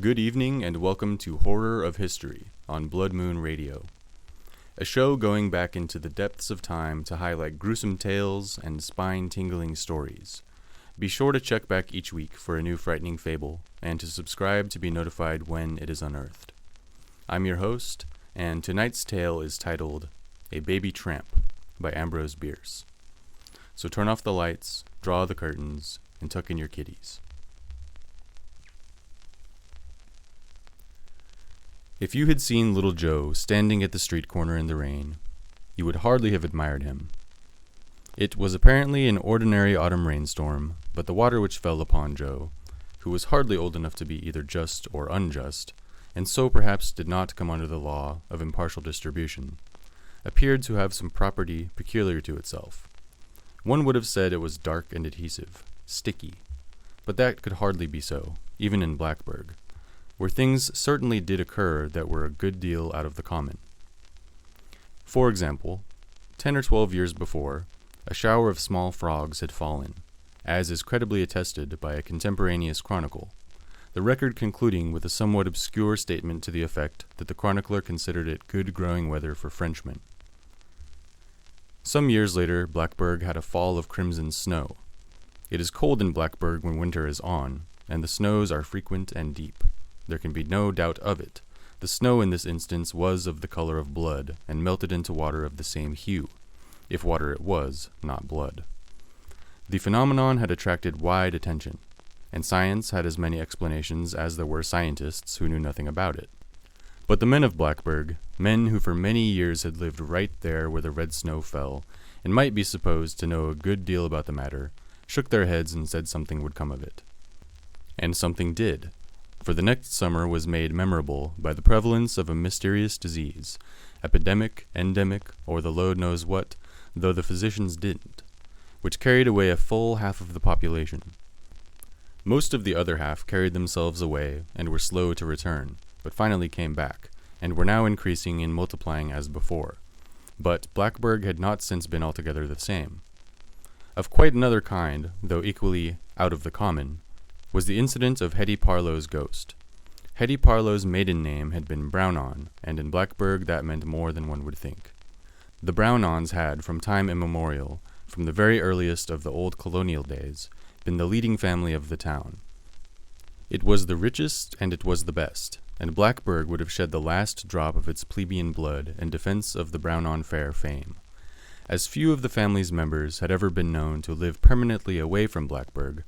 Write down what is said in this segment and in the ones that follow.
Good evening and welcome to Horror of History on Blood Moon Radio, a show going back into the depths of time to highlight gruesome tales and spine-tingling stories. Be sure to check back each week for a new frightening fable and to subscribe to be notified when it is unearthed. I'm your host, and tonight's tale is titled A Baby Tramp by Ambrose Bierce. So turn off the lights, draw the curtains, and tuck in your kitties. If you had seen little Joe standing at the street corner in the rain, you would hardly have admired him. It was apparently an ordinary autumn rainstorm, but the water which fell upon Joe, who was hardly old enough to be either just or unjust, and so perhaps did not come under the law of impartial distribution, appeared to have some property peculiar to itself. One would have said it was dark and adhesive, sticky, but that could hardly be so, even in Blackburg, where things certainly did occur that were a good deal out of the common. For example, 10 or 12 years before, a shower of small frogs had fallen, as is credibly attested by a contemporaneous chronicle, the record concluding with a somewhat obscure statement to the effect that the chronicler considered it good growing weather for Frenchmen. Some years later, Blackburg had a fall of crimson snow. It is cold in Blackburg when winter is on, and the snows are frequent and deep. There can be no doubt of it. The snow in this instance was of the color of blood, and melted into water of the same hue, if water it was, not blood. The phenomenon had attracted wide attention, and science had as many explanations as there were scientists who knew nothing about it. But the men of Blackburg, men who for many years had lived right there where the red snow fell, and might be supposed to know a good deal about the matter, shook their heads and said something would come of it. And something did, for the next summer was made memorable by the prevalence of a mysterious disease, epidemic, endemic, or the Lord knows what, though the physicians didn't, which carried away a full half of the population. Most of the other half carried themselves away and were slow to return, but finally came back, and were now increasing and multiplying as before. But Blackburg had not since been altogether the same. Of quite another kind, though equally out of the common, was the incident of Hetty Parlow's ghost. Hetty Parlow's maiden name had been Brownon, and in Blackburg that meant more than one would think. The Brownons had, from time immemorial, from the very earliest of the old colonial days, been the leading family of the town. It was the richest and it was the best, and Blackburg would have shed the last drop of its plebeian blood in defense of the Brownon fair fame. As few of the family's members had ever been known to live permanently away from Blackburg,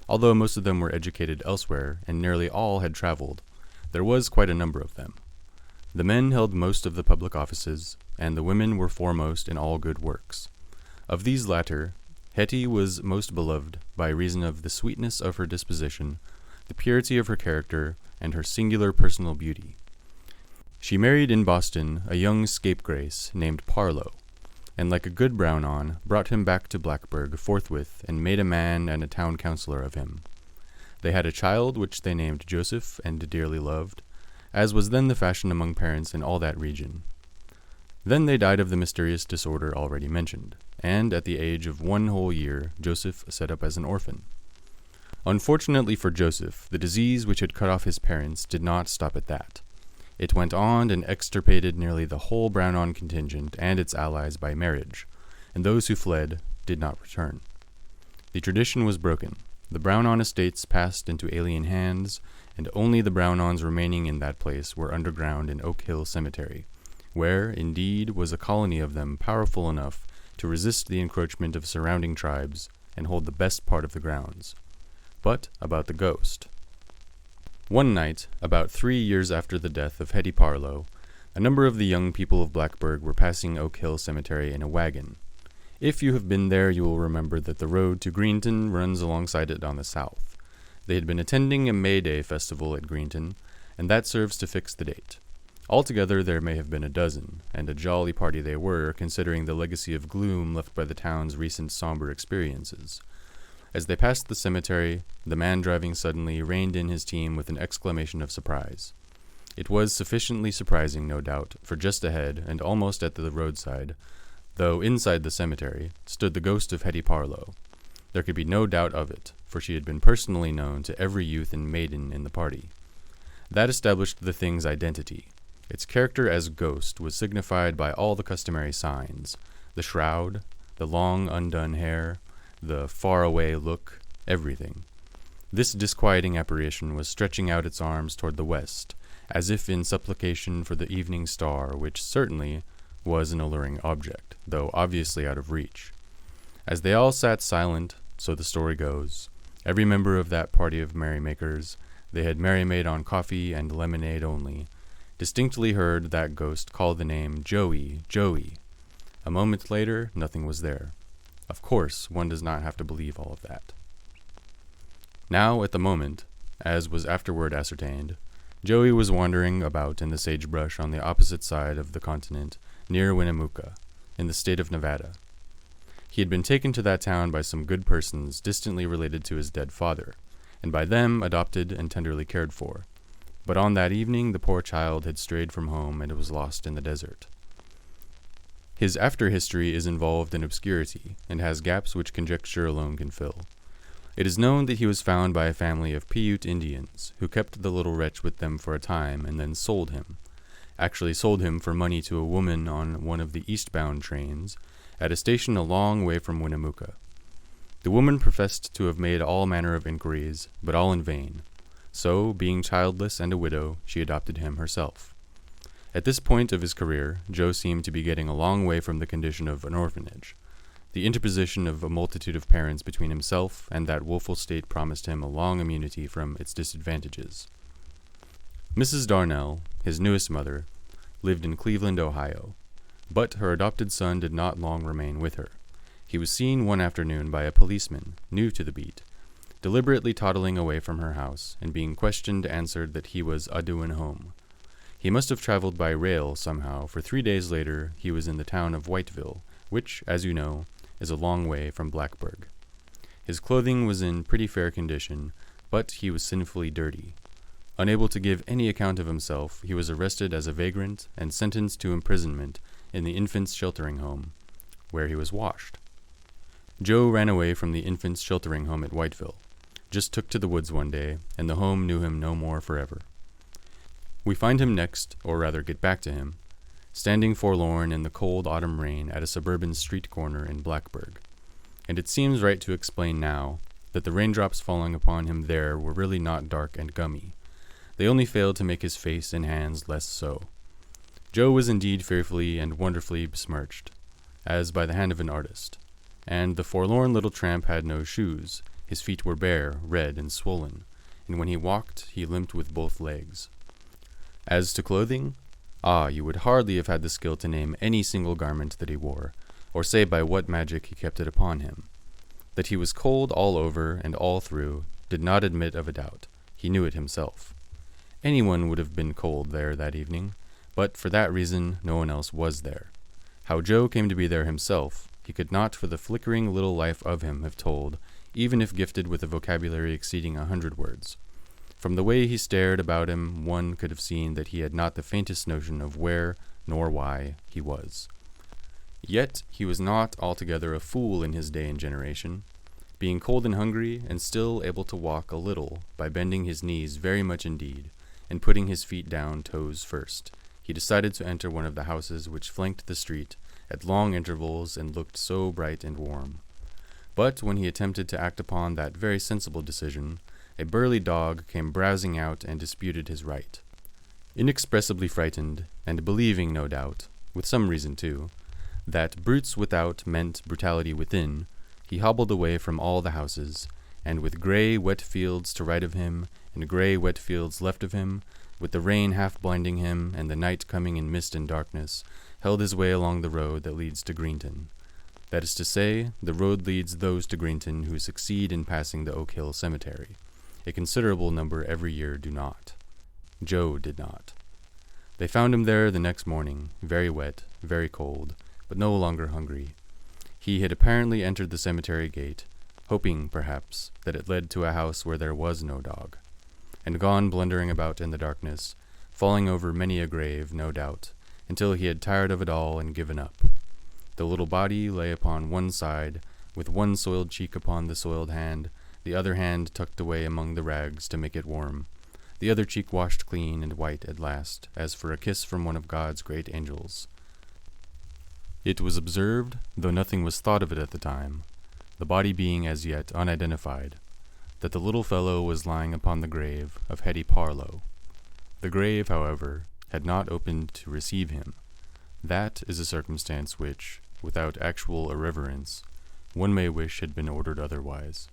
although most of them were educated elsewhere and nearly all had traveled, there was quite a number of them. The men held most of the public offices, and the women were foremost in all good works. Of these latter, Hetty was most beloved by reason of the sweetness of her disposition, the purity of her character, and her singular personal beauty. She married in Boston a young scapegrace named Parlow, and like a good Brownon, brought him back to Blackburg forthwith and made a man and a town councillor of him. They had a child which they named Joseph and dearly loved, as was then the fashion among parents in all that region. Then they died of the mysterious disorder already mentioned, and at the age of 1 whole year Joseph set up as an orphan. Unfortunately for Joseph, the disease which had cut off his parents did not stop at that. It went on and extirpated nearly the whole Brownon contingent and its allies by marriage, and those who fled did not return. The tradition was broken. The Brownon estates passed into alien hands, and only the Brownons remaining in that place were underground in Oak Hill Cemetery, where, indeed, was a colony of them powerful enough to resist the encroachment of surrounding tribes and hold the best part of the grounds. But about the ghost. One night, about 3 years after the death of Hetty Parlow, a number of the young people of Blackburg were passing Oak Hill Cemetery in a wagon. If you have been there, you will remember that the road to Greenton runs alongside it on the south. They had been attending a May Day festival at Greenton, and that serves to fix the date. Altogether there may have been a dozen, and a jolly party they were, considering the legacy of gloom left by the town's recent somber experiences. As they passed the cemetery, the man driving suddenly reined in his team with an exclamation of surprise. It was sufficiently surprising, no doubt, for just ahead, and almost at the roadside, though inside the cemetery, stood the ghost of Hetty Parlow. There could be no doubt of it, for she had been personally known to every youth and maiden in the party. That established the thing's identity. Its character as ghost was signified by all the customary signs: the shroud, the long undone hair, the far-away look, everything. This disquieting apparition was stretching out its arms toward the west, as if in supplication for the evening star, which certainly was an alluring object, though obviously out of reach. As they all sat silent, so the story goes, every member of that party of merrymakers, they had merry-made on coffee and lemonade only, distinctly heard that ghost call the name Joey, Joey. A moment later, nothing was there. Of course, one does not have to believe all of that. Now, at the moment, as was afterward ascertained, Joey was wandering about in the sagebrush on the opposite side of the continent, near Winnemucca, in the state of Nevada. He had been taken to that town by some good persons distantly related to his dead father, and by them adopted and tenderly cared for. But on that evening the poor child had strayed from home and was lost in the desert. His after-history is involved in obscurity, and has gaps which conjecture alone can fill. It is known that he was found by a family of Paiute Indians, who kept the little wretch with them for a time and then sold him. Actually sold him for money to a woman on one of the eastbound trains, at a station a long way from Winnemucca. The woman professed to have made all manner of inquiries, but all in vain. So, being childless and a widow, she adopted him herself. At this point of his career, Joe seemed to be getting a long way from the condition of an orphanage. The interposition of a multitude of parents between himself and that woeful state promised him a long immunity from its disadvantages. Mrs. Darnell, his newest mother, lived in Cleveland, Ohio, but her adopted son did not long remain with her. He was seen one afternoon by a policeman, new to the beat, deliberately toddling away from her house, and being questioned answered that he was a-doin' home. He must have traveled by rail somehow, for 3 days later he was in the town of Whiteville, which, as you know, is a long way from Blacksburg. His clothing was in pretty fair condition, but he was sinfully dirty. Unable to give any account of himself, he was arrested as a vagrant and sentenced to imprisonment in the infants' sheltering home, where he was washed. Joe ran away from the infants' sheltering home at Whiteville, just took to the woods one day, and the home knew him no more forever. We find him next, or rather get back to him, standing forlorn in the cold autumn rain at a suburban street corner in Blacksburg. And it seems right to explain now that the raindrops falling upon him there were really not dark and gummy. They only failed to make his face and hands less so. Joe was indeed fearfully and wonderfully besmirched, as by the hand of an artist. And the forlorn little tramp had no shoes. His feet were bare, red, and swollen, and when he walked, he limped with both legs. As to clothing, you would hardly have had the skill to name any single garment that he wore, or say by what magic he kept it upon him. That he was cold all over and all through did not admit of a doubt. He knew it himself. Anyone would have been cold there that evening, but for that reason no one else was there. How Joe came to be there himself, he could not for the flickering little life of him have told, even if gifted with a vocabulary exceeding 100 words. From the way he stared about him, one could have seen that he had not the faintest notion of where, nor why, he was. Yet he was not altogether a fool in his day and generation. Being cold and hungry, and still able to walk a little by bending his knees very much indeed, and putting his feet down toes first, he decided to enter one of the houses which flanked the street at long intervals and looked so bright and warm. But when he attempted to act upon that very sensible decision, a burly dog came browsing out and disputed his right. Inexpressibly frightened, and believing, no doubt, with some reason too, that brutes without meant brutality within, he hobbled away from all the houses, and with grey, wet fields to right of him, and grey, wet fields left of him, with the rain half blinding him, and the night coming in mist and darkness, held his way along the road that leads to Greenton. That is to say, the road leads those to Greenton who succeed in passing the Oak Hill Cemetery. A considerable number every year do not. Joe did not. They found him there the next morning, very wet, very cold, but no longer hungry. He had apparently entered the cemetery gate, hoping, perhaps, that it led to a house where there was no dog, and gone blundering about in the darkness, falling over many a grave, no doubt, until he had tired of it all and given up. The little body lay upon one side, with one soiled cheek upon the soiled hand, the other hand tucked away among the rags to make it warm. the other cheek washed clean and white at last, as for a kiss from one of God's great angels. It was observed, though nothing was thought of it at the time, the body being as yet unidentified, that the little fellow was lying upon the grave of Hetty Parlow. The grave, however, had not opened to receive him. That is a circumstance which, without actual irreverence, one may wish had been ordered otherwise.